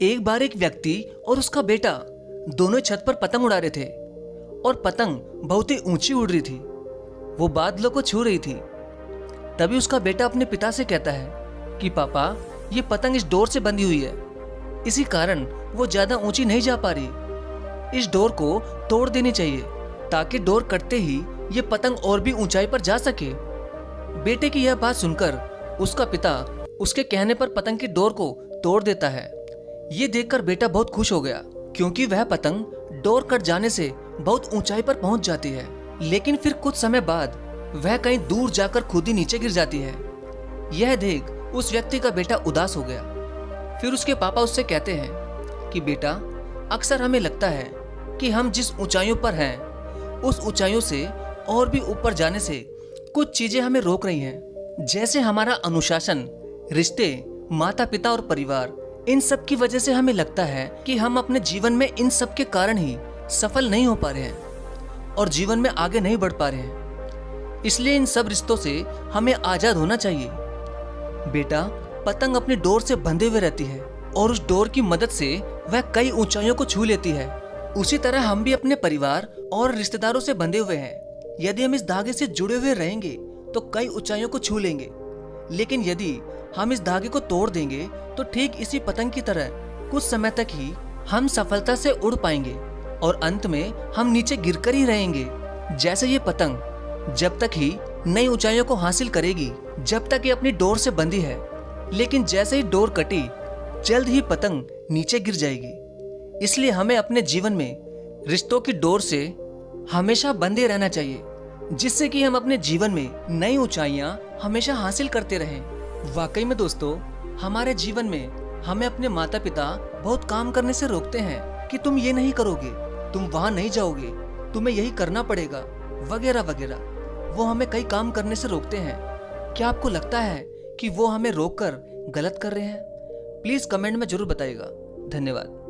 एक बार एक व्यक्ति और उसका बेटा दोनों छत पर पतंग उड़ा रहे थे और पतंग बहुत ही ऊंची उड़ रही थी। वो बादलों को छू रही थी। तभी उसका बेटा अपने पिता से कहता है कि पापा, ये पतंग इस डोर से बंधी हुई है, इसी कारण वो ज्यादा ऊंची नहीं जा पा रही। इस डोर को तोड़ देनी चाहिए ताकि डोर कटते ही ये पतंग और भी ऊंचाई पर जा सके। बेटे की यह बात सुनकर उसका पिता उसके कहने पर पतंग की डोर को तोड़ देता है। ये देखकर बेटा बहुत खुश हो गया क्योंकि वह पतंग डोर कट जाने से बहुत ऊंचाई पर पहुंच जाती है। लेकिन फिर कुछ समय बाद वह कहीं दूर जाकर खुद ही नीचे गिर जाती है। यह देख उस व्यक्ति का बेटा उदास हो गया। फिर उसके पापा उससे कहते हैं कि बेटा, अक्सर हमें लगता है कि हम जिस ऊंचाइयों पर हैं उस ऊंचाइयों से और भी ऊपर जाने से कुछ चीजें हमें रोक रही हैं, जैसे हमारा अनुशासन, रिश्ते, माता पिता और परिवार। इन सब की वजह से हमें लगता है कि हम अपने जीवन में इन सब के कारण ही सफल नहीं हो पा रहे हैं और जीवन में आगे नहीं बढ़ पा रहे हैं। इसलिए इन सब रिश्तों से हमें आजाद होना चाहिए। बेटा, पतंग अपनी डोर से बंधे हुए रहती है और उस डोर की मदद से वह कई ऊंचाइयों को छू लेती है। उसी तरह हम भी अपने परिवार और रिश्तेदारों से बंधे हुए हैं। यदि हम इस धागे से जुड़े हुए रहेंगे तो कई ऊंचाइयों को छू लेंगे, लेकिन यदि हम इस धागे को तोड़ देंगे तो ठीक इसी पतंग की तरह कुछ समय तक ही हम सफलता से उड़ पाएंगे और अंत में हम नीचे गिरकर ही रहेंगे। जैसे ये पतंग जब तक ही नई ऊंचाइयों को हासिल करेगी, जब तक ये अपनी डोर से बंधी है, लेकिन जैसे ही डोर कटी जल्द ही पतंग नीचे गिर जाएगी। इसलिए हमें अपने जीवन में रिश्तों की डोर से हमेशा बंधे रहना चाहिए, जिससे कि हम अपने जीवन में नई ऊंचाइयां हमेशा हासिल करते रहें। वाकई में दोस्तों, हमारे जीवन में हमें अपने माता पिता बहुत काम करने से रोकते हैं कि तुम ये नहीं करोगे, तुम वहां नहीं जाओगे, तुम्हें यही करना पड़ेगा, वगैरह वगैरह। वो हमें कई काम करने से रोकते हैं। क्या आपको लगता है कि वो हमें रोककर गलत कर रहे हैं? प्लीज कमेंट में जरूर बताइएगा। धन्यवाद।